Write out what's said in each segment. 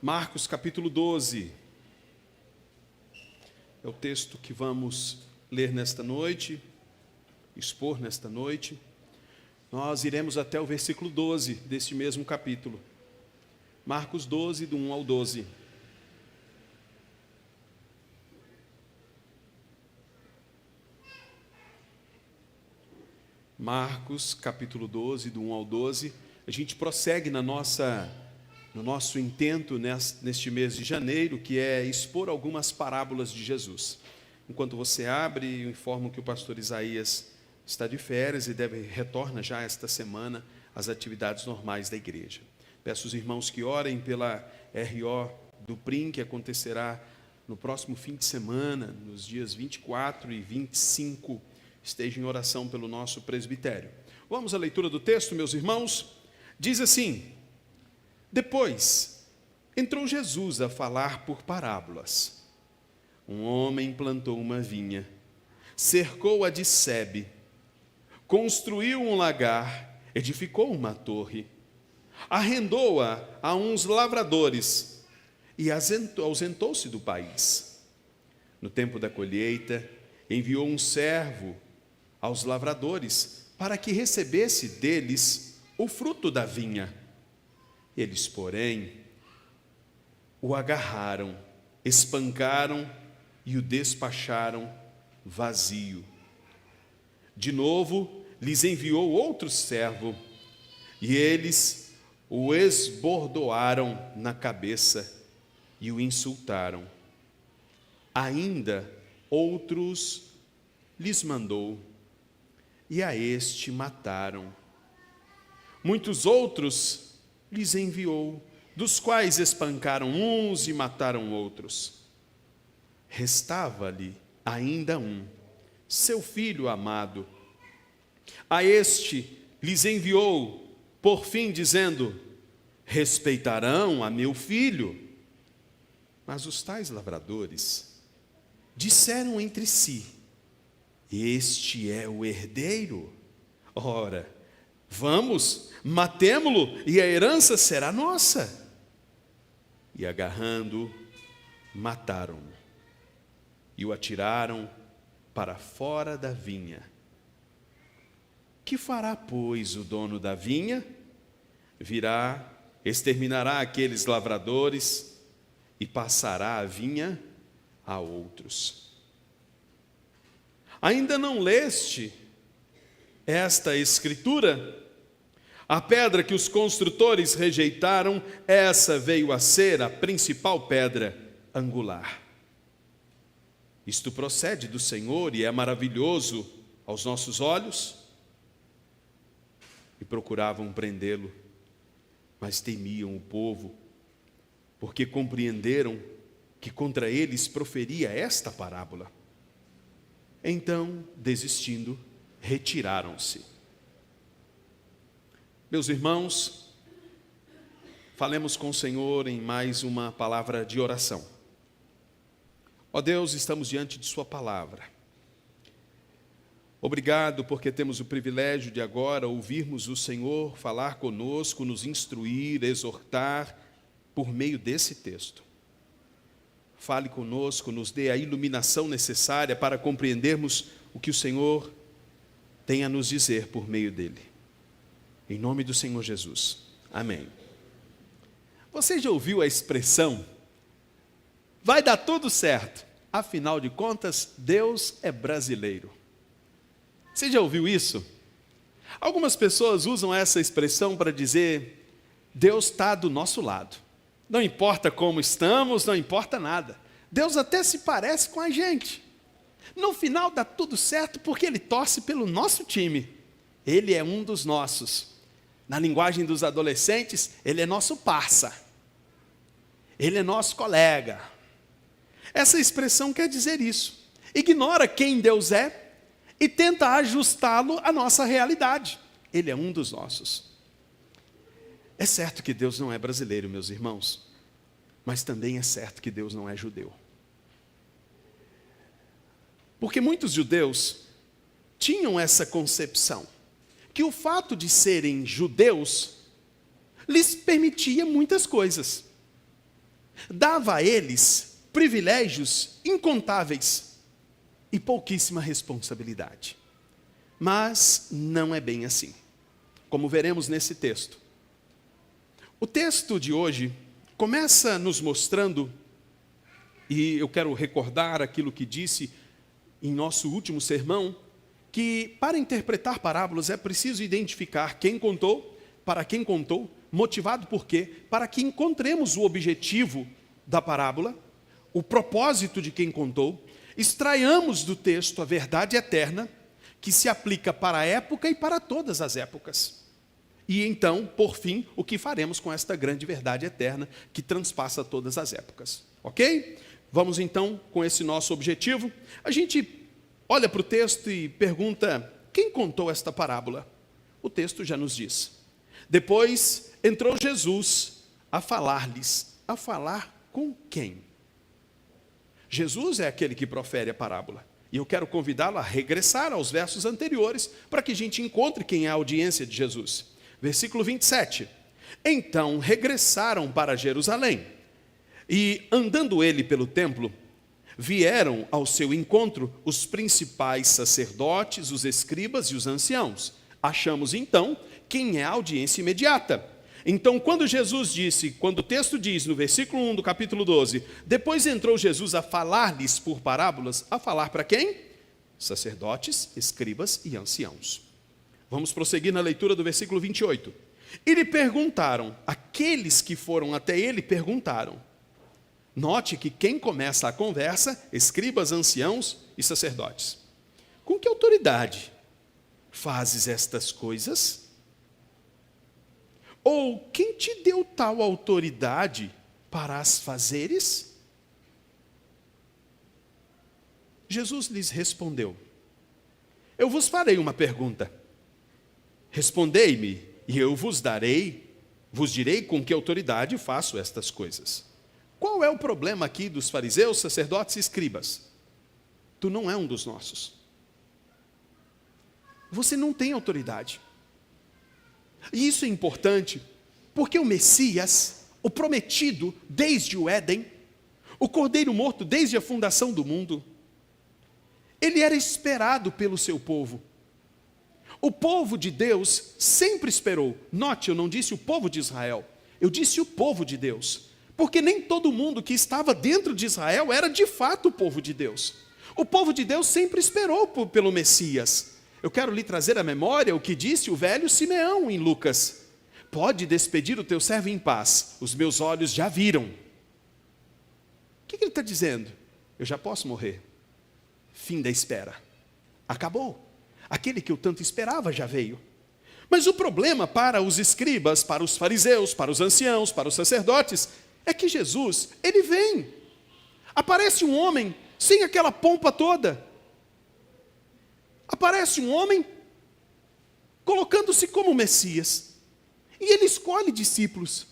Marcos capítulo 12, é o texto que vamos ler nesta noite, expor nesta noite. Nós iremos até o versículo 12 deste mesmo capítulo. Marcos 12, do 1 ao 12. Marcos capítulo 12, do 1 ao 12. A gente prossegue no nosso intento neste mês de janeiro, que é expor algumas parábolas de Jesus. Enquanto você abre, eu informo que o pastor Isaías está de férias e retorna já esta semana às atividades normais da igreja. Peço aos irmãos que orem pela RO do PRIM, que acontecerá no próximo fim de semana, nos dias 24 e 25. Esteja em oração pelo nosso presbitério. Vamos à leitura do texto, meus irmãos. Diz assim: depois entrou Jesus a falar por parábolas. Um homem plantou uma vinha, cercou-a de sebe, construiu um lagar, edificou uma torre, arrendou-a a uns lavradores e ausentou-se do país. No tempo da colheita, enviou um servo aos lavradores para que recebesse deles o fruto da vinha. Eles, porém, o agarraram, espancaram e o despacharam vazio. De novo, lhes enviou outro servo, e eles o esbordoaram na cabeça e o insultaram. Ainda outros lhes mandou, e a este mataram. Muitos outros lhes enviou, dos quais espancaram uns e mataram outros. Restava-lhe ainda um, seu filho amado. A este lhes enviou, por fim, dizendo: respeitarão a meu filho. Mas os tais lavradores disseram entre si: este é o herdeiro. Ora, vamos, matemo-lo e a herança será nossa. E agarrando-o, mataram-no e o atiraram para fora da vinha. Que fará, pois, o dono da vinha? Virá, exterminará aqueles lavradores e passará a vinha a outros. Ainda não leste esta escritura? A pedra que os construtores rejeitaram, essa veio a ser a principal pedra angular. Isto procede do Senhor e é maravilhoso aos nossos olhos. E procuravam prendê-lo, mas temiam o povo, porque compreenderam que contra eles proferia esta parábola. Então, desistindo, retiraram-se. Meus irmãos, falemos com o Senhor em mais uma palavra de oração. Ó Deus, estamos diante de Sua palavra. Obrigado porque temos o privilégio de agora ouvirmos o Senhor falar conosco, nos instruir, exortar por meio desse texto. Fale conosco, nos dê a iluminação necessária para compreendermos o que o Senhor tem a nos dizer por meio dele. Em nome do Senhor Jesus. Amém. Você já ouviu a expressão: vai dar tudo certo, afinal de contas, Deus é brasileiro? Você já ouviu isso? Algumas pessoas usam essa expressão para dizer: Deus está do nosso lado. Não importa como estamos, não importa nada. Deus até se parece com a gente. No final dá tudo certo porque Ele torce pelo nosso time. Ele é um dos nossos. Na linguagem dos adolescentes, Ele é nosso parça. Ele é nosso colega. Essa expressão quer dizer isso. Ignora quem Deus é e tenta ajustá-lo à nossa realidade. Ele é um dos nossos. É certo que Deus não é brasileiro, meus irmãos, mas também é certo que Deus não é judeu. Porque muitos judeus tinham essa concepção, que o fato de serem judeus lhes permitia muitas coisas. dava a eles privilégios incontáveis e pouquíssima responsabilidade. Mas não é bem assim, como veremos nesse texto. O texto de hoje começa nos mostrando, e eu quero recordar aquilo que disse em nosso último sermão, que para interpretar parábolas é preciso identificar quem contou, para quem contou, motivado por quê, para que encontremos o objetivo da parábola, o propósito de quem contou, extraiamos do texto a verdade eterna, que se aplica para a época e para todas as épocas. E então, por fim, o que faremos com esta grande verdade eterna que transpassa todas as épocas. Ok? Vamos então com esse nosso objetivo. A gente olha para o texto e pergunta, quem contou esta parábola? O texto já nos diz. Depois entrou Jesus a falar-lhes. A falar com quem? Jesus é aquele que profere a parábola. E eu quero convidá-lo a regressar aos versos anteriores para que a gente encontre quem é a audiência de Jesus. Versículo 27. Então regressaram para Jerusalém. E andando ele pelo templo, vieram ao seu encontro os principais sacerdotes, os escribas e os anciãos. Achamos então quem é a audiência imediata. Então, quando Jesus disse, quando o texto diz no versículo 1 do capítulo 12, depois entrou Jesus a falar-lhes por parábolas, a falar para quem? Sacerdotes, escribas e anciãos. Vamos prosseguir na leitura do versículo 28. E lhe perguntaram, aqueles que foram até ele perguntaram. Note que quem começa a conversa, escribas, anciãos e sacerdotes. Com que autoridade fazes estas coisas? Ou quem te deu tal autoridade para as fazeres? Jesus lhes respondeu, eu vos farei uma pergunta. Respondei-me, e eu vos direi com que autoridade faço estas coisas. Qual é o problema aqui dos fariseus, sacerdotes e escribas? Tu não é um dos nossos. Você não tem autoridade. E isso é importante, porque o Messias, o prometido desde o Éden, o Cordeiro morto desde a fundação do mundo, ele era esperado pelo seu povo. O povo de Deus sempre esperou. Note, eu não disse o povo de Israel, eu disse o povo de Deus. Porque nem todo mundo que estava dentro de Israel era de fato o povo de Deus. O povo de Deus sempre esperou pelo Messias. Eu quero lhe trazer à memória o que disse o velho Simeão em Lucas. Pode despedir o teu servo em paz, os meus olhos já viram. O que ele está dizendo? Eu já posso morrer. Fim da espera. Acabou. Aquele que eu tanto esperava já veio. Mas o problema para os escribas, para os fariseus, para os anciãos, para os sacerdotes, é que Jesus, ele vem. Aparece um homem sem aquela pompa toda. Aparece um homem colocando-se como Messias. E ele escolhe discípulos.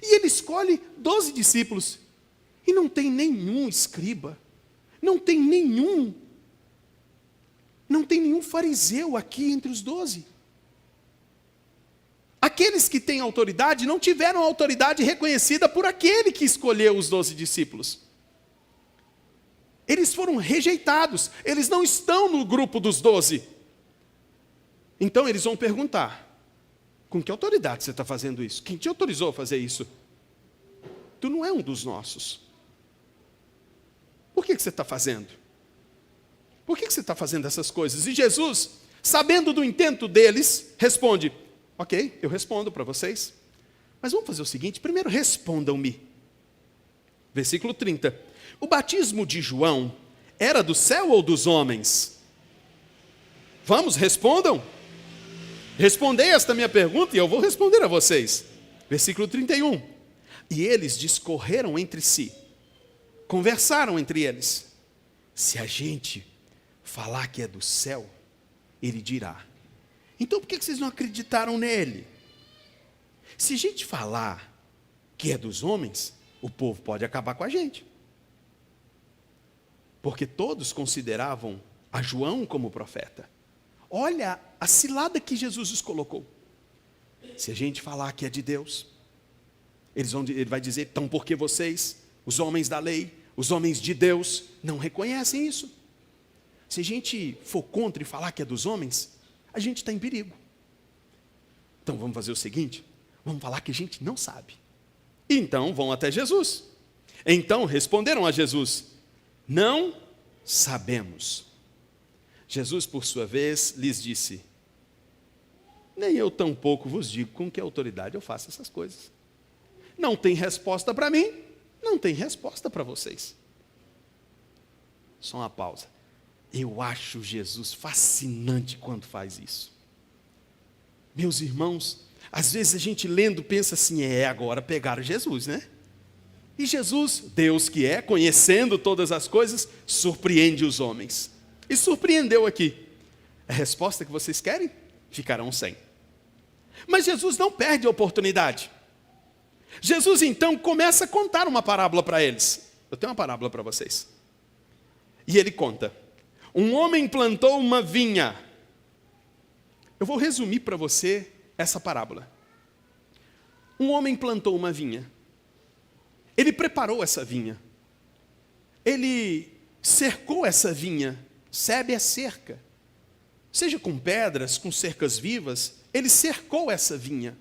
E ele escolhe 12 discípulos. E não tem nenhum escriba. Não tem nenhum fariseu aqui entre os 12. Aqueles que têm autoridade não tiveram autoridade reconhecida por aquele que escolheu os 12 discípulos. Eles foram rejeitados, eles não estão no grupo dos 12. Então eles vão perguntar, com que autoridade você está fazendo isso? Quem te autorizou a fazer isso? Tu não é um dos nossos. Por que você está fazendo? Por que você está fazendo essas coisas? E Jesus, sabendo do intento deles, responde, ok, eu respondo para vocês. Mas vamos fazer o seguinte, primeiro respondam-me. Versículo 30. O batismo de João era do céu ou dos homens? Vamos, respondam. Respondei esta minha pergunta e eu vou responder a vocês. Versículo 31. E eles discorreram entre si, conversaram entre eles. Se a gente falar que é do céu, ele dirá, então por que vocês não acreditaram nele? Se a gente falar que é dos homens, o povo pode acabar com a gente. Porque todos consideravam a João como profeta. Olha a cilada que Jesus os colocou. Se a gente falar que é de Deus, ele vai dizer, então por que vocês Os homens da lei, os homens de Deus, não reconhecem isso. Se a gente for contra e falar que é dos homens, a gente está em perigo. Então vamos fazer o seguinte, vamos falar que a gente não sabe. Então vão até Jesus. Então responderam a Jesus: não sabemos. Jesus, por sua vez, lhes disse: nem eu tampouco vos digo com que autoridade eu faço essas coisas. Não tem resposta para mim, não tem resposta para vocês. Só uma pausa. Eu acho Jesus fascinante quando faz isso. Meus irmãos, às vezes a gente lendo pensa assim, agora pegaram Jesus, né? E Jesus, Deus que é, conhecendo todas as coisas, surpreende os homens. E surpreendeu aqui. A resposta que vocês querem? Ficarão sem. Mas Jesus não perde a oportunidade. Jesus então começa a contar uma parábola para eles. Eu tenho uma parábola para vocês. E ele conta: um homem plantou uma vinha. Eu vou resumir para você essa parábola. Um homem plantou uma vinha. Ele preparou essa vinha. Ele cercou essa vinha. Sabe a cerca. Seja com pedras, com cercas vivas, ele cercou essa vinha.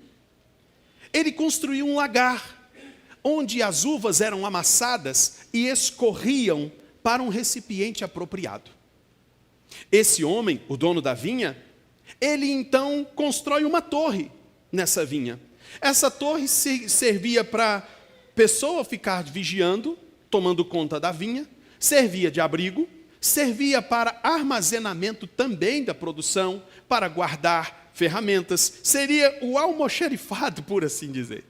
Ele construiu um lagar, onde as uvas eram amassadas e escorriam para um recipiente apropriado. Esse homem, o dono da vinha, ele então constrói uma torre nessa vinha. Essa torre servia para a pessoa ficar vigiando, tomando conta da vinha, servia de abrigo, servia para armazenamento também da produção, para guardar ferramentas, seria o almoxerifado, por assim dizer.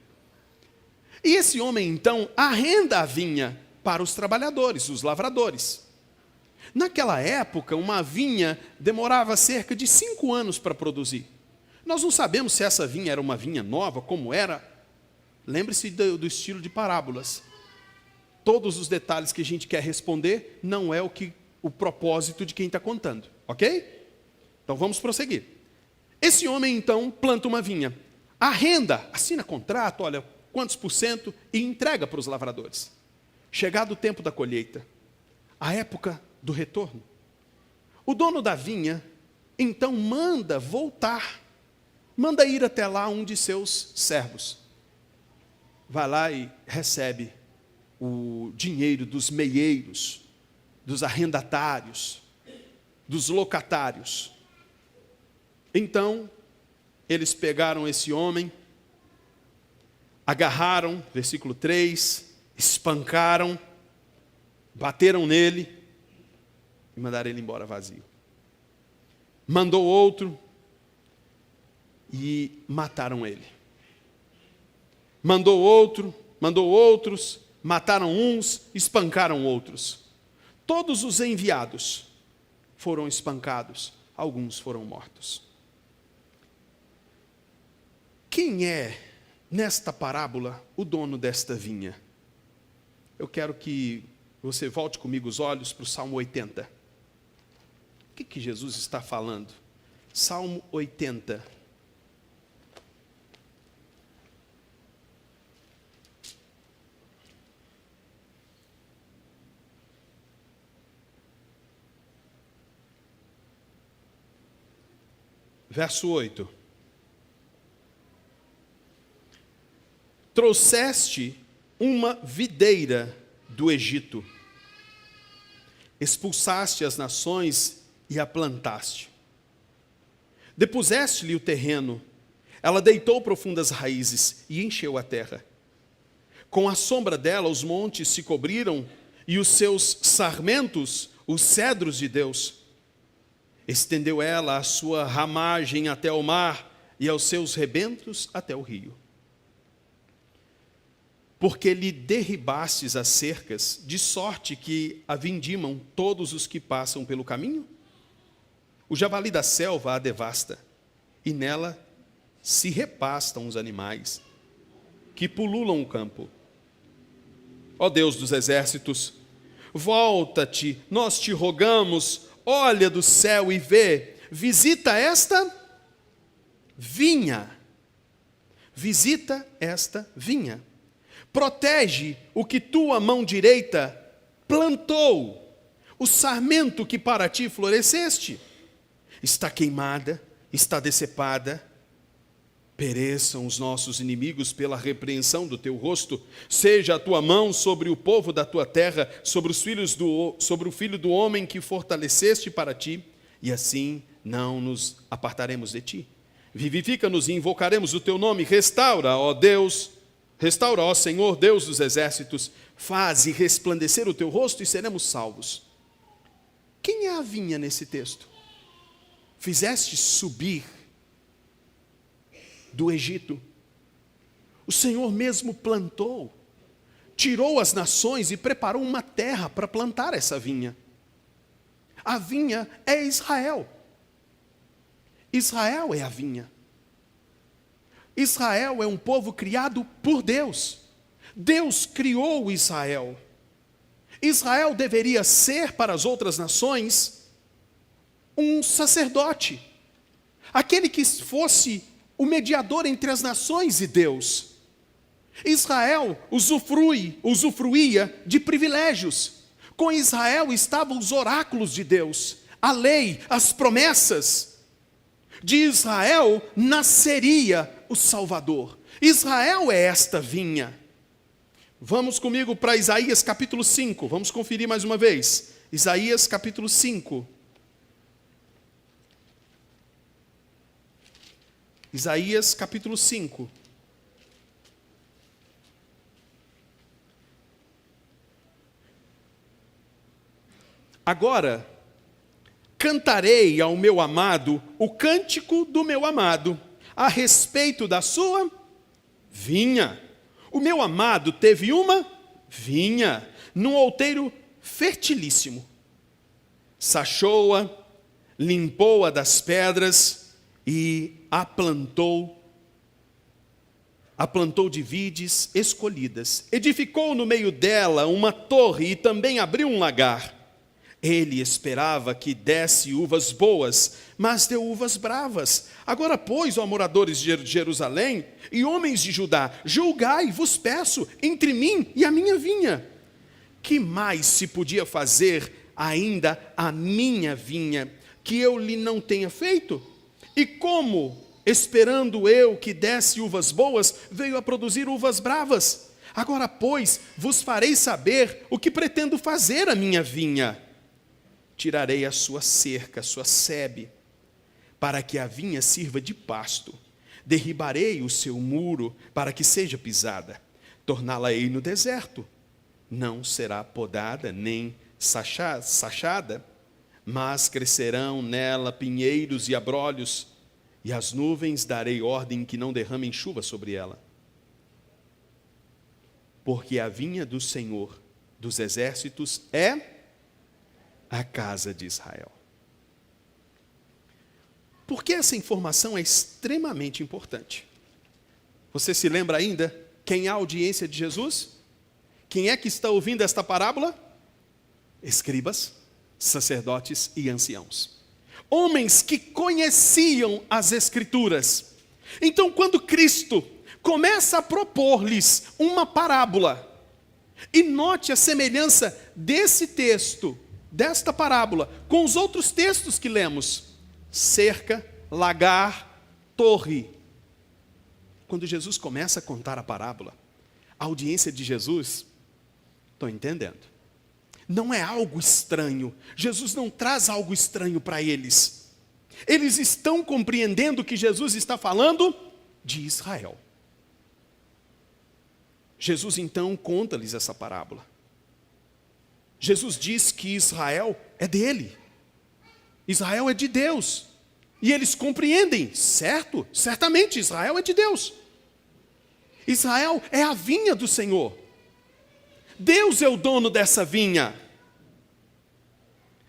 E esse homem então arrenda a vinha para os trabalhadores, os lavradores. Naquela época, uma vinha demorava cerca de 5 anos para produzir. Nós não sabemos se essa vinha era uma vinha nova, como era. Lembre-se do estilo de parábolas. Todos os detalhes que a gente quer responder não é o propósito de quem está contando, ok? Então vamos prosseguir. Esse homem então planta uma vinha, arrenda, assina contrato, olha quantos % e entrega para os lavradores. Chegado o tempo da colheita, a época do retorno, o dono da vinha então manda voltar, manda ir até lá um de seus servos. Vai lá e recebe o dinheiro dos meieiros, dos arrendatários, dos locatários. Então, eles pegaram esse homem, agarraram, versículo 3, espancaram, bateram nele e mandaram ele embora vazio. Mandou outro e mataram ele. Mandou outros, mataram uns, espancaram outros. Todos os enviados foram espancados, alguns foram mortos. Quem é, nesta parábola, o dono desta vinha? Eu quero que você volte comigo os olhos para o Salmo 80. O que Jesus está falando? Salmo 80. Verso 8. Trouxeste uma videira do Egito, expulsaste as nações e a plantaste. Depuseste-lhe o terreno, ela deitou profundas raízes e encheu a terra. Com a sombra dela os montes se cobriram e os seus sarmentos, os cedros de Deus. Estendeu ela a sua ramagem até o mar e aos seus rebentos até o rio. Porque lhe derribastes as cercas, de sorte que a vindimam todos os que passam pelo caminho? O javali da selva a devasta, e nela se repastam os animais que pululam o campo. Ó Deus dos exércitos, volta-te, nós te rogamos, olha do céu e vê, visita esta vinha, Protege o que tua mão direita plantou, o sarmento que para ti floresceste. Está queimada, está decepada. Pereçam os nossos inimigos pela repreensão do teu rosto. Seja a tua mão sobre o povo da tua terra, sobre o filho do homem que fortaleceste para ti, e assim não nos apartaremos de ti. Vivifica-nos e invocaremos o teu nome. Restaura, ó Deus, restaura, ó Senhor, Deus dos exércitos. Faze resplandecer o teu rosto e seremos salvos. Quem é a vinha nesse texto? Fizeste subir do Egito. O Senhor mesmo plantou, tirou as nações e preparou uma terra para plantar essa vinha. A vinha é Israel. Israel é a vinha. Israel é um povo criado por Deus. Deus criou Israel. Israel deveria ser para as outras nações um sacerdote, aquele que fosse o mediador entre as nações e Deus. Israel usufruía de privilégios. Com Israel estavam os oráculos de Deus, a lei, as promessas. De Israel nasceria o Salvador. Israel é esta vinha. Vamos comigo para Isaías capítulo 5, vamos conferir mais uma vez. Isaías capítulo 5. Isaías capítulo 5. Agora, cantarei ao meu amado o cântico do meu amado, a respeito da sua vinha. O meu amado teve uma vinha, num outeiro fertilíssimo. Sachou-a, limpou-a das pedras, e a plantou de vides escolhidas. Edificou no meio dela uma torre e também abriu um lagar. Ele esperava que desse uvas boas, mas deu uvas bravas. Agora, pois, ó moradores de Jerusalém e homens de Judá, julgai, vos peço, entre mim e a minha vinha. Que mais se podia fazer ainda a minha vinha, que eu lhe não tenha feito? E como, esperando eu que desse uvas boas, veio a produzir uvas bravas? Agora, pois, vos farei saber o que pretendo fazer à minha vinha. Tirarei a sua cerca, a sua sebe, para que a vinha sirva de pasto. Derribarei o seu muro, para que seja pisada. Torná-la-ei no deserto. Não será podada, nem sachada, mas crescerão nela pinheiros e abrolhos, e às nuvens darei ordem que não derramem chuva sobre ela. Porque a vinha do Senhor dos exércitos é a casa de Israel. Por que essa informação é extremamente importante? Você se lembra ainda quem é a audiência de Jesus? Quem é que está ouvindo esta parábola? Escribas, sacerdotes e anciãos. Homens que conheciam as Escrituras. Então, quando Cristo começa a propor-lhes uma parábola, e note a semelhança desse texto, desta parábola, com os outros textos que lemos: cerca, lagar, torre. Quando Jesus começa a contar a parábola, a audiência de Jesus, estão entendendo? Não é algo estranho. Jesus não traz algo estranho para eles. Eles estão compreendendo que Jesus está falando de Israel. Jesus então conta-lhes essa parábola. Jesus diz que Israel é dele. Israel é de Deus. E eles compreendem, certo? Certamente Israel é de Deus. Israel é a vinha do Senhor. Deus é o dono dessa vinha.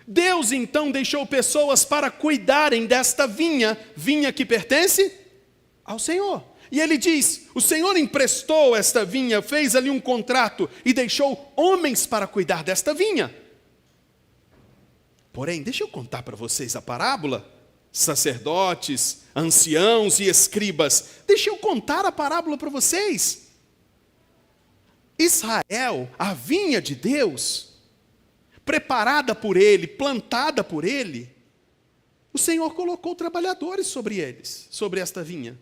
Deus então deixou pessoas para cuidarem desta vinha, vinha que pertence ao Senhor. E ele diz, o Senhor emprestou esta vinha, fez ali um contrato e deixou homens para cuidar desta vinha. Porém, deixa eu contar para vocês a parábola. Sacerdotes, anciãos e escribas, deixa eu contar a parábola para vocês. Israel, a vinha de Deus, preparada por Ele, plantada por Ele, o Senhor colocou trabalhadores sobre eles, sobre esta vinha.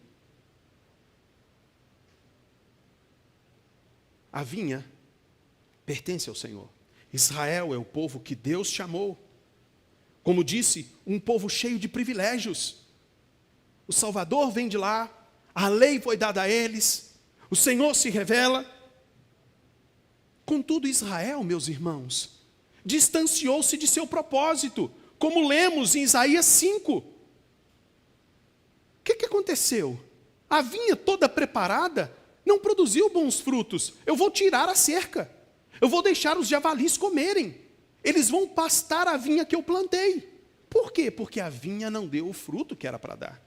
A vinha pertence ao Senhor. Israel é o povo que Deus chamou. Como disse, um povo cheio de privilégios. O Salvador vem de lá, a lei foi dada a eles, o Senhor se revela. Contudo, Israel, meus irmãos, distanciou-se de seu propósito, como lemos em Isaías 5. O que aconteceu? A vinha toda preparada não produziu bons frutos. Eu vou tirar a cerca. Eu vou deixar os javalis comerem. Eles vão pastar a vinha que eu plantei. Por quê? Porque a vinha não deu o fruto que era para dar.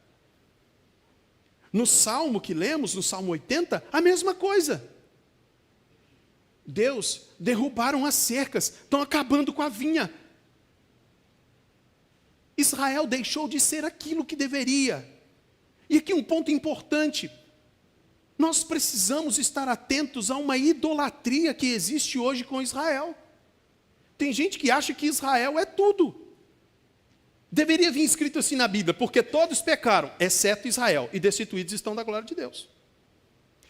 No Salmo que lemos, no Salmo 80, a mesma coisa. Deus, derrubaram as cercas, estão acabando com a vinha. Israel deixou de ser aquilo que deveria. E aqui um ponto importante. Nós precisamos estar atentos a uma idolatria que existe hoje com Israel. Tem gente que acha que Israel é tudo. Deveria vir escrito assim na Bíblia, porque todos pecaram, exceto Israel, e destituídos estão da glória de Deus.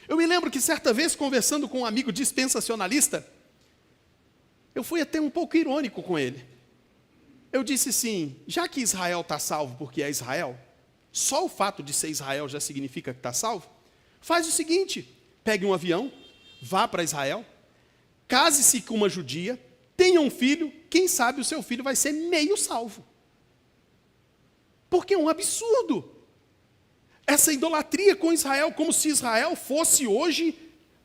Eu me lembro que certa vez, conversando com um amigo dispensacionalista, eu fui até um pouco irônico com ele. Eu disse assim, já que Israel está salvo porque é Israel, só o fato de ser Israel já significa que está salvo? Faz o seguinte, pegue um avião, vá para Israel, case-se com uma judia, tenha um filho, quem sabe o seu filho vai ser meio salvo. Porque é um absurdo. Essa idolatria com Israel, como se Israel fosse hoje,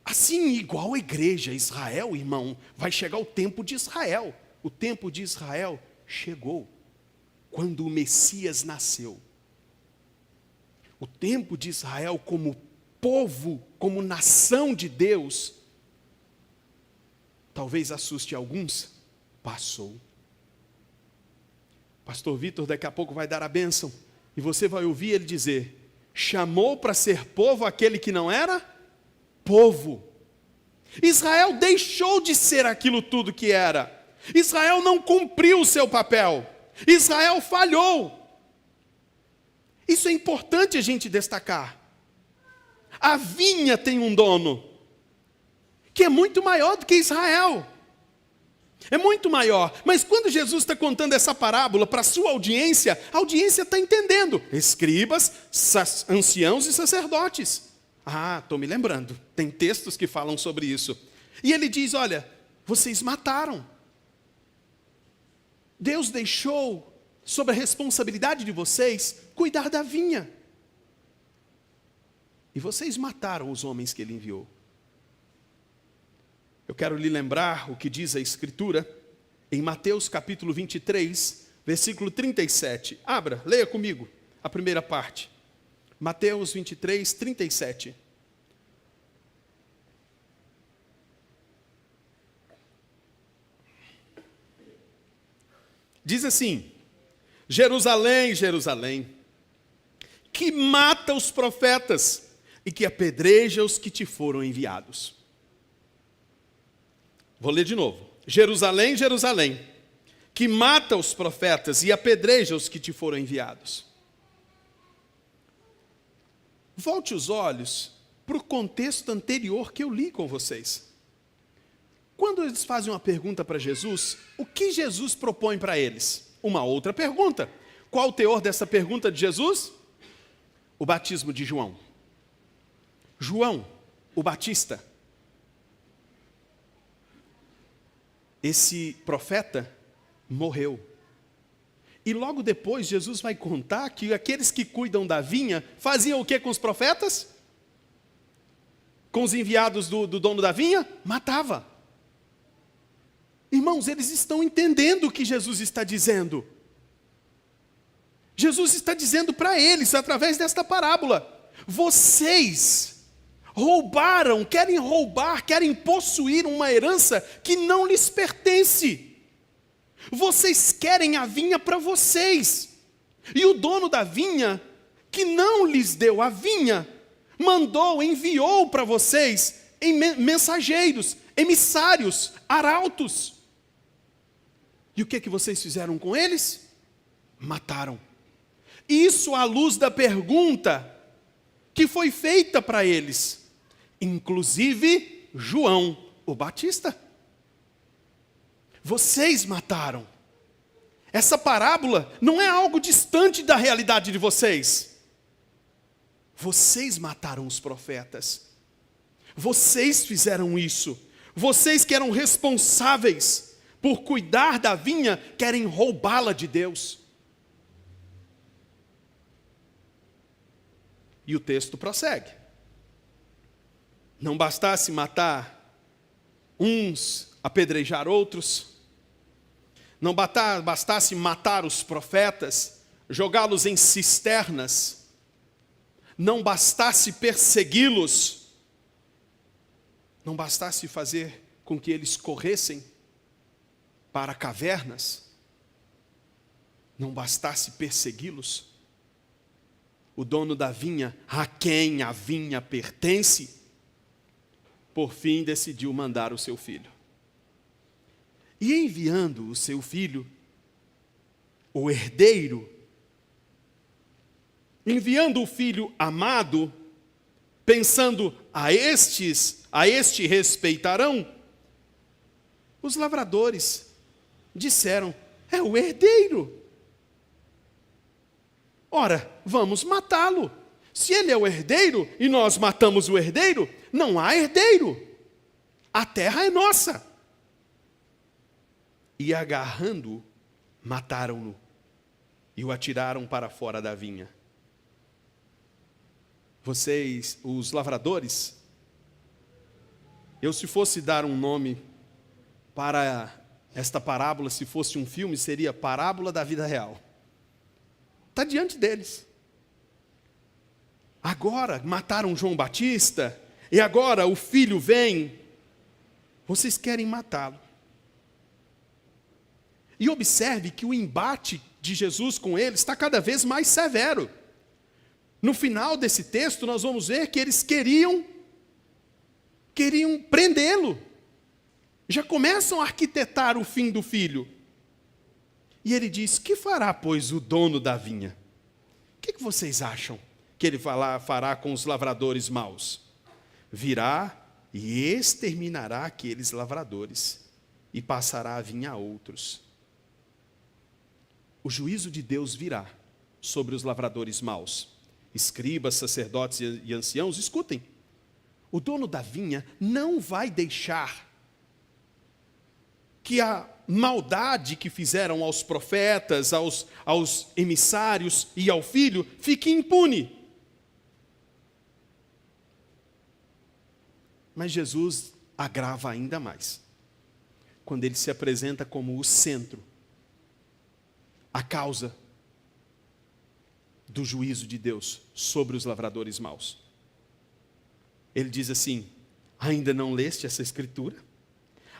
assim, igual a igreja. Israel, irmão, vai chegar o tempo de Israel. O tempo de Israel chegou quando o Messias nasceu. O tempo de Israel como povo, como nação de Deus, talvez assuste alguns, passou. Pastor Vitor daqui a pouco vai dar a bênção, e você vai ouvir ele dizer, chamou para ser povo aquele que não era povo. Israel deixou de ser aquilo tudo que era. Israel não cumpriu o seu papel. Israel falhou. Isso é importante a gente destacar. A vinha tem um dono, que é muito maior do que Israel. É muito maior. Mas quando Jesus está contando essa parábola para a sua audiência, a audiência está entendendo. Escribas, anciãos e sacerdotes. Ah, estou me lembrando. Tem textos que falam sobre isso. E ele diz, olha, vocês mataram. Deus deixou sob a responsabilidade de vocês cuidar da vinha. E vocês mataram os homens que ele enviou. Eu quero lhe lembrar o que diz a Escritura em Mateus capítulo 23, versículo 37. Abra, leia comigo a primeira parte. Mateus 23, 37. Diz assim, Jerusalém, Jerusalém, que mata os profetas e que apedreja os que te foram enviados. Vou ler de novo. Jerusalém, Jerusalém, que mata os profetas e apedreja os que te foram enviados. Volte os olhos para o contexto anterior que eu li com vocês. Quando eles fazem uma pergunta para Jesus, o que Jesus propõe para eles? Uma outra pergunta. Qual o teor dessa pergunta de Jesus? O batismo de João. João, o Batista. Esse profeta morreu. E logo depois Jesus vai contar que aqueles que cuidam da vinha faziam o que com os profetas? Com os enviados do dono da vinha? Matava. Irmãos, eles estão entendendo o que Jesus está dizendo. Jesus está dizendo para eles, através desta parábola, vocês roubaram, querem possuir uma herança que não lhes pertence. Vocês querem a vinha para vocês. E o dono da vinha, que não lhes deu a vinha, enviou para vocês em mensageiros, emissários, arautos. E o que vocês fizeram com eles? Mataram. Isso à luz da pergunta que foi feita para eles, inclusive João, o Batista. Vocês mataram. Essa parábola não é algo distante da realidade de vocês. Vocês mataram os profetas. Vocês fizeram isso. Vocês que eram responsáveis por cuidar da vinha, querem roubá-la de Deus. E o texto prossegue. Não bastasse matar uns, apedrejar outros. Não bastasse matar os profetas, jogá-los em cisternas. Não bastasse persegui-los. Não bastasse fazer com que eles corressem para cavernas. Não bastasse persegui-los. O dono da vinha, a quem a vinha pertence, por fim decidiu mandar o seu filho. E enviando o seu filho, o herdeiro, enviando o filho amado, pensando, a este respeitarão, os lavradores disseram, é o herdeiro. Ora, vamos matá-lo. Se ele é o herdeiro e nós matamos o herdeiro, não há herdeiro. A terra é nossa. E agarrando-o, mataram-no e o atiraram para fora da vinha. Vocês, os lavradores, se fosse dar um nome para esta parábola, se fosse um filme, seria Parábola da Vida Real. Está diante deles. Agora mataram João Batista, e agora o filho vem, vocês querem matá-lo. E observe que o embate de Jesus com eles está cada vez mais severo. No final desse texto, nós vamos ver que eles queriam prendê-lo. Já começam a arquitetar o fim do filho. E ele diz, que fará, pois, o dono da vinha? O que vocês acham que ele fará com os lavradores maus? Virá e exterminará aqueles lavradores e passará a vinha a outros. O juízo de Deus virá sobre os lavradores maus. Escribas, sacerdotes e anciãos, escutem. O dono da vinha não vai deixar que a maldade que fizeram aos profetas, aos emissários e ao filho, fique impune. Mas Jesus agrava ainda mais, quando ele se apresenta como o centro, a causa do juízo de Deus sobre os lavradores maus. Ele diz assim, ainda não leste essa escritura?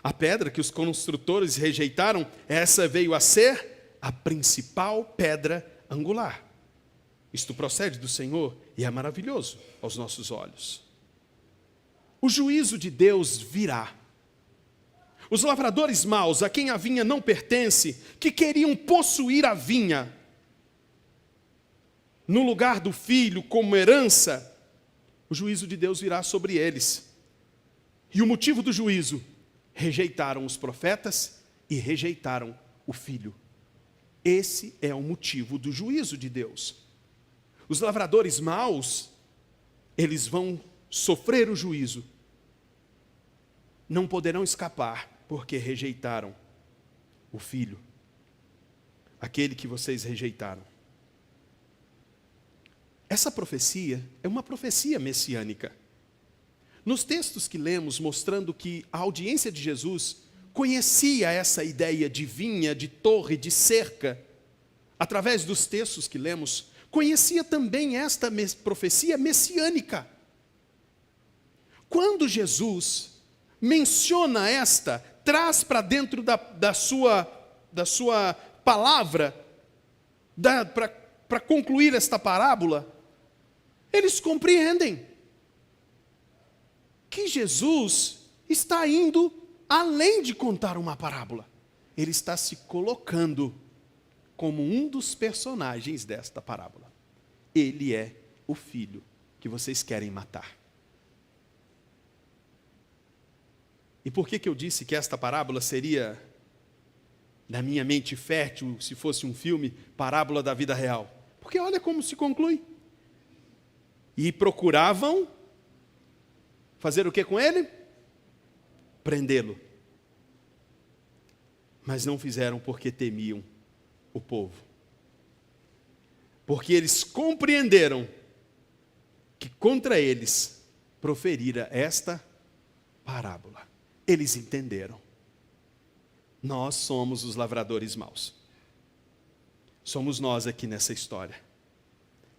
A pedra que os construtores rejeitaram, essa veio a ser a principal pedra angular. Isto procede do Senhor e é maravilhoso aos nossos olhos. O juízo de Deus virá. Os lavradores maus, a quem a vinha não pertence, que queriam possuir a vinha, no lugar do filho como herança, o juízo de Deus virá sobre eles. E o motivo do juízo? Rejeitaram os profetas e rejeitaram o filho. Esse é o motivo do juízo de Deus. Os lavradores maus, eles vão sofrer o juízo. Não poderão escapar, porque rejeitaram o filho, aquele que vocês rejeitaram. Essa profecia é uma profecia messiânica. Nos textos que lemos, mostrando que a audiência de Jesus conhecia essa ideia de vinha, de torre, de cerca, através dos textos que lemos, conhecia também esta profecia messiânica. Quando Jesus menciona traz para dentro da sua palavra, para concluir esta parábola, eles compreendem. que Jesus está indo além de contar uma parábola. Ele está se colocando como um dos personagens desta parábola. Ele é o filho que vocês querem matar. E por que eu disse que esta parábola seria, na minha mente fértil, se fosse um filme, parábola da vida real? Porque olha como se conclui. E procuravam fazer o que com ele? Prendê-lo. Mas não fizeram porque temiam o povo. Porque eles compreenderam que contra eles proferira esta parábola. Eles entenderam. Nós somos os lavradores maus. Somos nós aqui nessa história.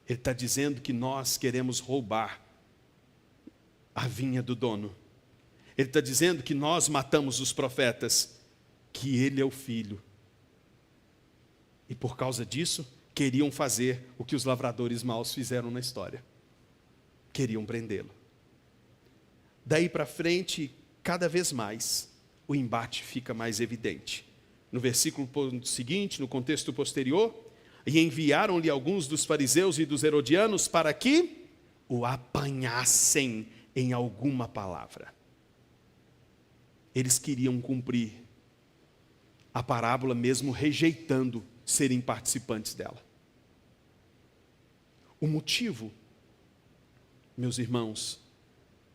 Ele está dizendo que nós queremos roubar a vinha do dono. Ele está dizendo que nós matamos os profetas, que ele é o filho. E por causa disso, queriam fazer o que os lavradores maus fizeram na história. Queriam prendê-lo. Daí para frente, cada vez mais, o embate fica mais evidente. No versículo seguinte, no contexto posterior, e enviaram-lhe alguns dos fariseus e dos herodianos para que o apanhassem em alguma palavra. Eles queriam cumprir a parábola mesmo rejeitando serem participantes dela. O motivo, meus irmãos,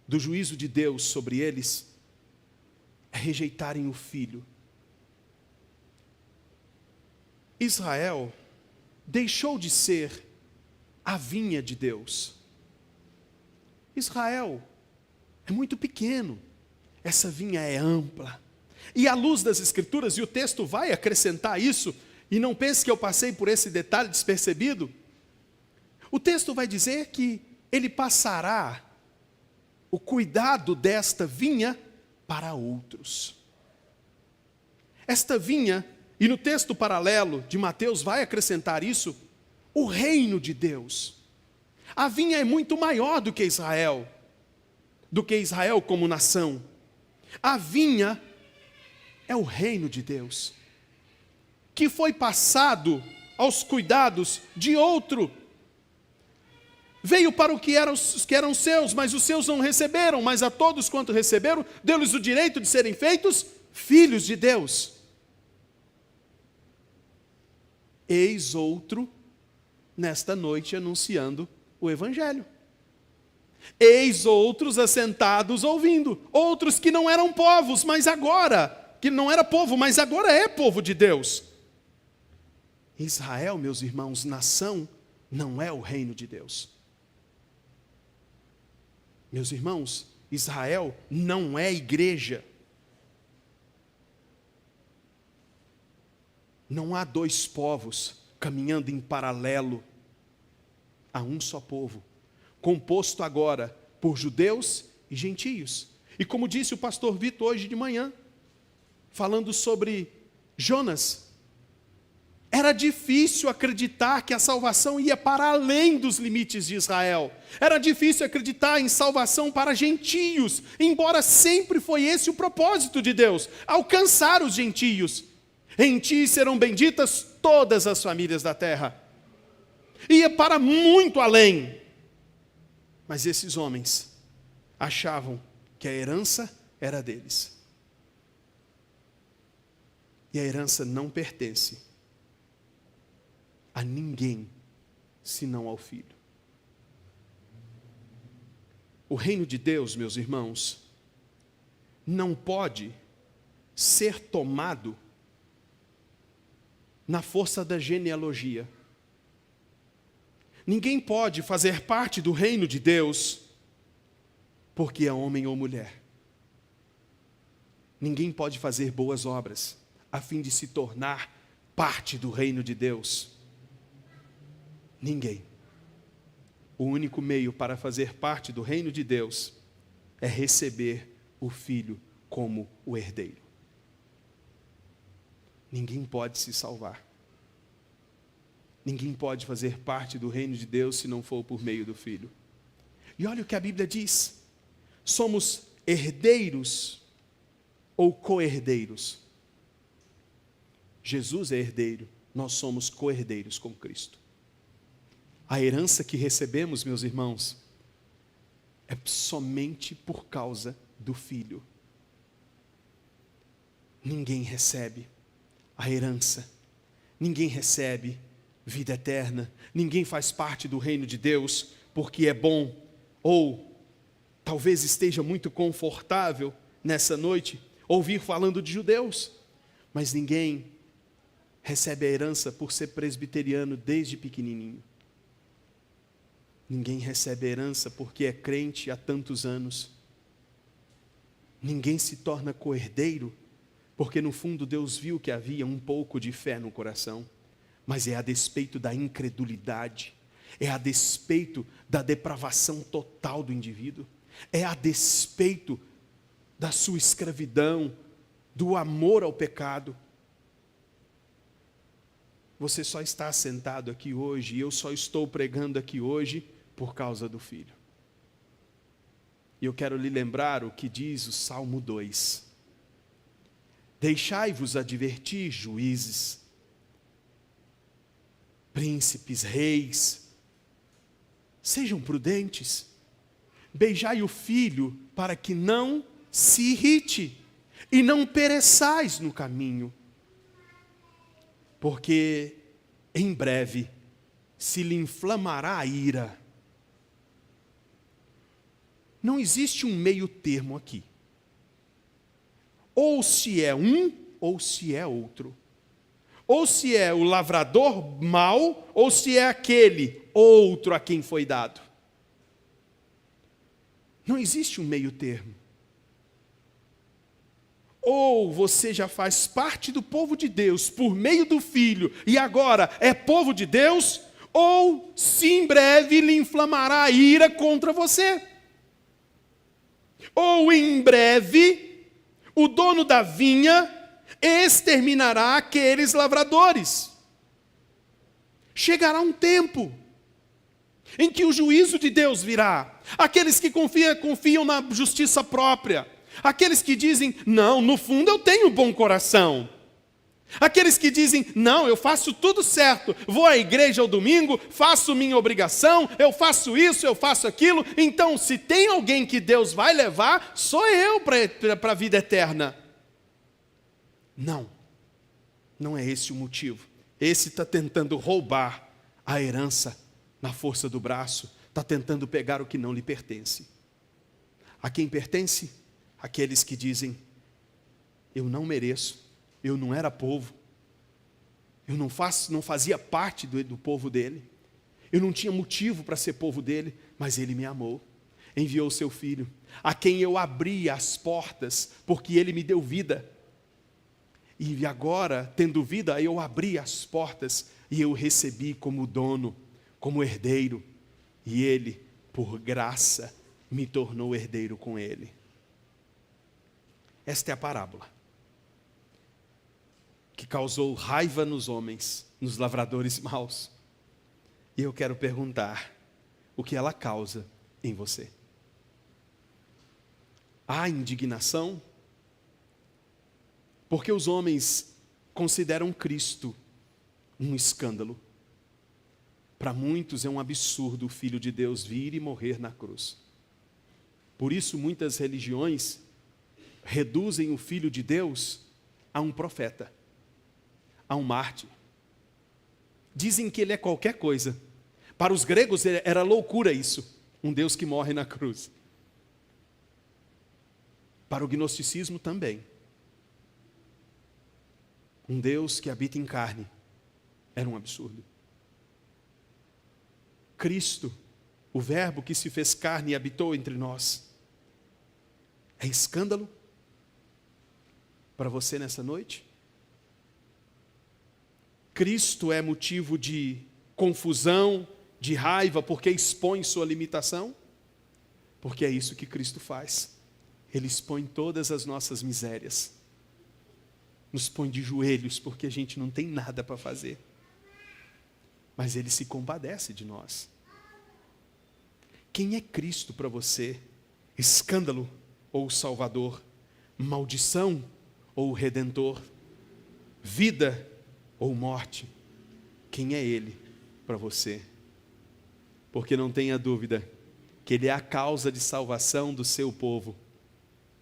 do juízo de Deus sobre eles é rejeitarem o Filho. Israel deixou de ser a vinha de Deus. Israel é muito pequeno, essa vinha é ampla. E à luz das Escrituras, e o texto vai acrescentar isso, e não pense que eu passei por esse detalhe despercebido, o texto vai dizer que ele passará o cuidado desta vinha para outros. Esta vinha, e no texto paralelo de Mateus vai acrescentar isso, o reino de Deus. A vinha é muito maior do que Israel como nação. A vinha é o reino de Deus, que foi passado aos cuidados de outro. Veio para o que eram seus, mas os seus não receberam, mas a todos quanto receberam, deu-lhes o direito de serem feitos filhos de Deus. Eis outro nesta noite anunciando o Evangelho. Eis outros assentados ouvindo, outros que não eram povos, mas agora, que não era povo, mas agora é povo de Deus. Israel, meus irmãos, nação, não é o reino de Deus. Meus irmãos, Israel não é igreja. Não há dois povos caminhando em paralelo. Há um só povo, composto agora por judeus e gentios. E como disse o pastor Vitor hoje de manhã, falando sobre Jonas, era difícil acreditar que a salvação ia para além dos limites de Israel. Era difícil acreditar em salvação para gentios, embora sempre foi esse o propósito de Deus, alcançar os gentios. Em ti serão benditas todas as famílias da terra. Ia para muito além. Mas esses homens achavam que a herança era deles. E a herança não pertence a ninguém, senão ao Filho. O reino de Deus, meus irmãos, não pode ser tomado na força da genealogia. Ninguém pode fazer parte do reino de Deus porque é homem ou mulher. Ninguém pode fazer boas obras a fim de se tornar parte do reino de Deus. Ninguém. O único meio para fazer parte do reino de Deus é receber o Filho como o herdeiro. Ninguém pode se salvar. Ninguém pode fazer parte do reino de Deus se não for por meio do Filho. E olha o que a Bíblia diz. somos herdeiros ou co-herdeiros? Jesus é herdeiro, nós somos co-herdeiros com Cristo. A herança que recebemos, meus irmãos, é somente por causa do Filho. Ninguém recebe a herança, ninguém recebe vida eterna, ninguém faz parte do reino de Deus porque é bom, ou talvez esteja muito confortável nessa noite ouvir falando de judeus, mas ninguém recebe a herança por ser presbiteriano desde pequenininho. Ninguém recebe a herança porque é crente há tantos anos. Ninguém se torna co-herdeiro porque no fundo Deus viu que havia um pouco de fé no coração, mas é a despeito da incredulidade, é a despeito da depravação total do indivíduo, é a despeito da sua escravidão, do amor ao pecado. Você só está sentado aqui hoje, e eu só estou pregando aqui hoje por causa do Filho. E eu quero lhe lembrar o que diz o Salmo 2. Deixai-vos advertir, juízes, príncipes, reis, sejam prudentes, beijai o Filho para que não se irrite e não pereçais no caminho, porque em breve se lhe inflamará a ira. Não existe um meio termo aqui. Ou se é um, ou se é outro. Ou se é o lavrador mau, ou se é aquele outro a quem foi dado. Não existe um meio termo. Ou você já faz parte do povo de Deus por meio do Filho e agora é povo de Deus, ou se em breve lhe inflamará a ira contra você. Ou em breve o dono da vinha exterminará aqueles lavradores. Chegará um tempo em que o juízo de Deus virá. Aqueles que confiam na justiça própria. Aqueles que dizem, não, no fundo eu tenho bom coração. Aqueles que dizem, não, eu faço tudo certo, vou à igreja ao domingo, faço minha obrigação, eu faço isso, eu faço aquilo, então se tem alguém que Deus vai levar, sou eu para a vida eterna. Não, não é esse o motivo. Esse está tentando roubar a herança na força do braço, está tentando pegar o que não lhe pertence. A quem pertence? Aqueles que dizem, eu não mereço, eu não era povo, eu não fazia parte do povo dele, eu não tinha motivo para ser povo dele, mas ele me amou, enviou o seu filho, a quem eu abri as portas, porque ele me deu vida, e agora, tendo vida, eu abri as portas, e eu recebi como dono, como herdeiro, e ele, por graça, me tornou herdeiro com ele. Esta é a parábola que causou raiva nos homens, nos lavradores maus. E eu quero perguntar, o que ela causa em você? Há indignação? Porque os homens consideram Cristo um escândalo. Para muitos é um absurdo o Filho de Deus vir e morrer na cruz. Por isso muitas religiões reduzem o Filho de Deus a um profeta, a um mártir. Dizem que ele é qualquer coisa. Para os gregos era loucura isso, um Deus que morre na cruz. Para o gnosticismo também. Um Deus que habita em carne era um absurdo. Cristo, o Verbo que se fez carne e habitou entre nós, é escândalo para você nessa noite? Cristo é motivo de confusão, de raiva, porque expõe sua limitação? Porque é isso que Cristo faz. Ele expõe todas as nossas misérias. Nos põe de joelhos, porque a gente não tem nada para fazer. Mas Ele se compadece de nós. Quem é Cristo para você? escândalo ou Salvador, maldição ou Redentor, vida ou morte. Quem é Ele para você? Porque não tenha dúvida que Ele é a causa de salvação do seu povo,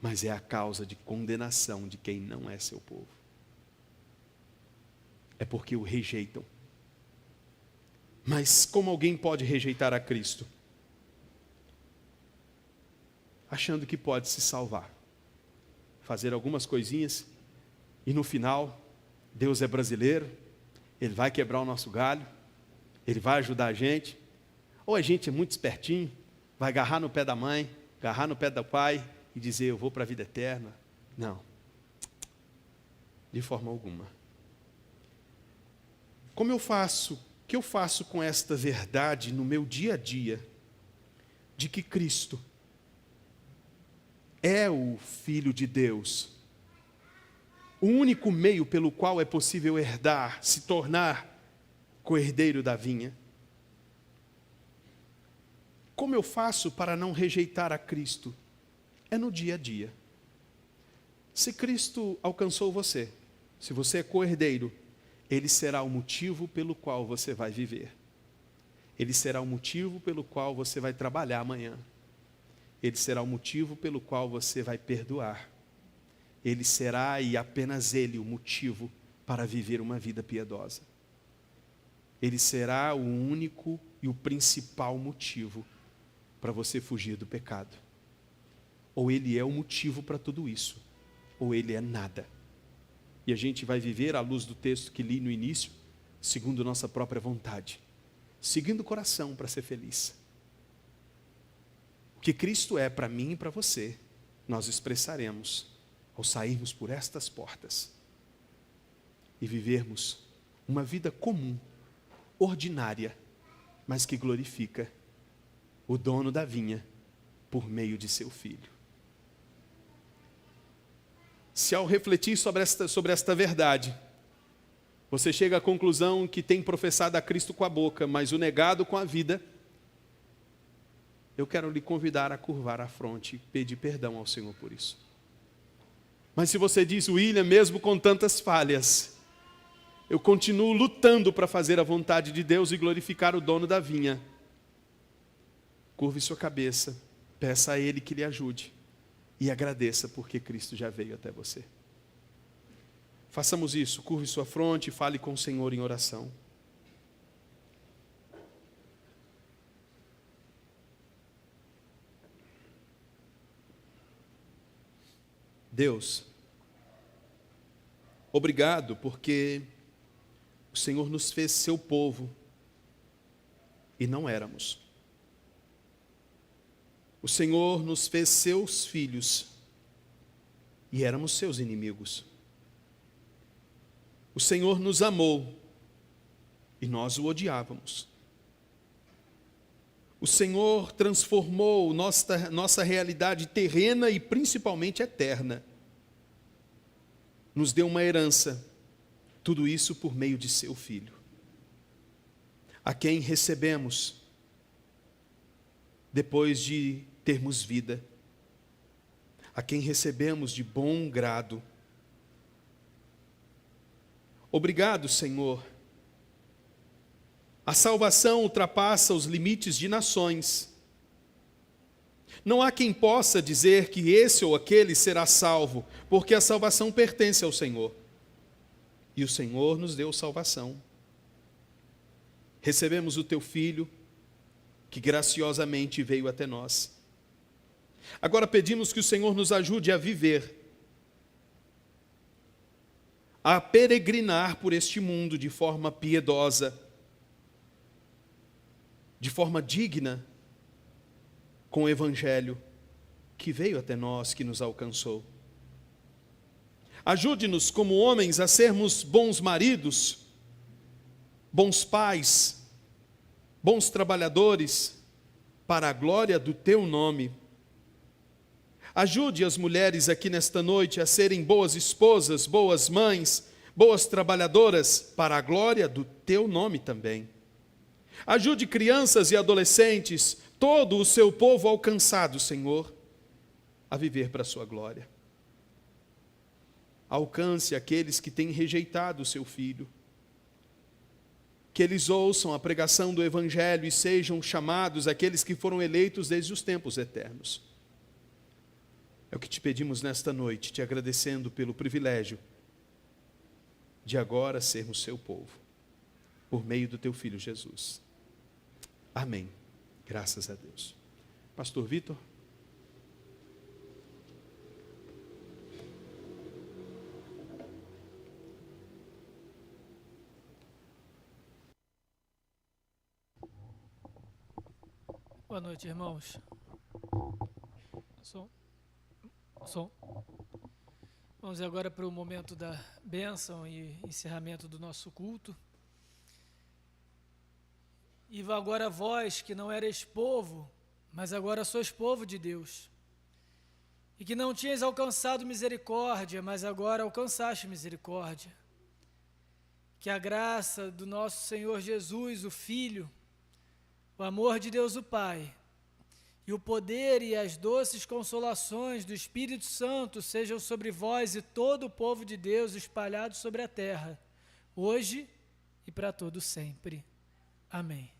mas é a causa de condenação de quem não é seu povo. É porque o rejeitam. Mas como alguém pode rejeitar a Cristo? Achando que pode se salvar, fazer algumas coisinhas, e no final, Deus é brasileiro, Ele vai quebrar o nosso galho, Ele vai ajudar a gente, ou a gente é muito espertinho, vai agarrar no pé da mãe, agarrar no pé do pai, e dizer, eu vou para a vida eterna. Não, de forma alguma. Como eu faço? O que eu faço com esta verdade no meu dia a dia, de que Cristo é o Filho de Deus, o único meio pelo qual é possível herdar, se tornar co-herdeiro da vinha? Como eu faço para não rejeitar a Cristo? É no dia a dia. Se Cristo alcançou você, se você é co-herdeiro, Ele será o motivo pelo qual você vai viver. Ele será o motivo pelo qual você vai trabalhar amanhã. Ele será o motivo pelo qual você vai perdoar. Ele será, e apenas Ele, o motivo para viver uma vida piedosa. Ele será o único e o principal motivo para você fugir do pecado. Ou Ele é o motivo para tudo isso, ou Ele é nada. E a gente vai viver à luz do texto que li no início, segundo nossa própria vontade, seguindo o coração para ser feliz. O que Cristo é para mim e para você, nós expressaremos ao sairmos por estas portas e vivermos uma vida comum, ordinária, mas que glorifica o dono da vinha por meio de seu Filho. Se ao refletir sobre esta verdade, você chega à conclusão que tem professado a Cristo com a boca, mas o negado com a vida, eu quero lhe convidar a curvar a fronte e pedir perdão ao Senhor por isso. Mas se você diz, William, mesmo com tantas falhas, eu continuo lutando para fazer a vontade de Deus e glorificar o dono da vinha, curve sua cabeça, peça a Ele que lhe ajude. E agradeça porque Cristo já veio até você. Façamos isso, curve sua fronte e fale com o Senhor em oração. Deus, obrigado porque o Senhor nos fez seu povo e não éramos. O Senhor nos fez seus filhos e éramos seus inimigos. O Senhor nos amou e nós o odiávamos. O Senhor transformou nossa realidade terrena e principalmente eterna. Nos deu uma herança, tudo isso por meio de seu Filho, a quem recebemos depois de termos vida, a quem recebemos de bom grado. Obrigado, Senhor. A salvação ultrapassa os limites de nações. Não há quem possa dizer que esse ou aquele será salvo, porque a salvação pertence ao Senhor. E o Senhor nos deu salvação. Recebemos o teu Filho, que graciosamente veio até nós. Agora pedimos que o Senhor nos ajude a viver, a peregrinar por este mundo de forma piedosa, de forma digna, com o Evangelho que veio até nós, que nos alcançou. Ajude-nos como homens a sermos bons maridos, bons pais, bons trabalhadores, para a glória do teu nome. Ajude as mulheres aqui nesta noite a serem boas esposas, boas mães, boas trabalhadoras, para a glória do teu nome também. Ajude crianças e adolescentes, todo o seu povo alcançado, Senhor, a viver para a sua glória. Alcance aqueles que têm rejeitado o seu Filho. Que eles ouçam a pregação do Evangelho e sejam chamados aqueles que foram eleitos desde os tempos eternos. É o que te pedimos nesta noite, te agradecendo pelo privilégio de agora sermos seu povo, por meio do teu Filho Jesus. Amém. Graças a Deus. Pastor Vitor. Boa noite, irmãos. Som. Vamos agora para o momento da bênção e encerramento do nosso culto. E agora vós, que não erais povo, mas agora sois povo de Deus, e que não tinhas alcançado misericórdia, mas agora alcançaste misericórdia. Que a graça do nosso Senhor Jesus, o Filho, o amor de Deus o Pai, e o poder e as doces consolações do Espírito Santo sejam sobre vós e todo o povo de Deus espalhado sobre a terra, hoje e para todo sempre. Amém.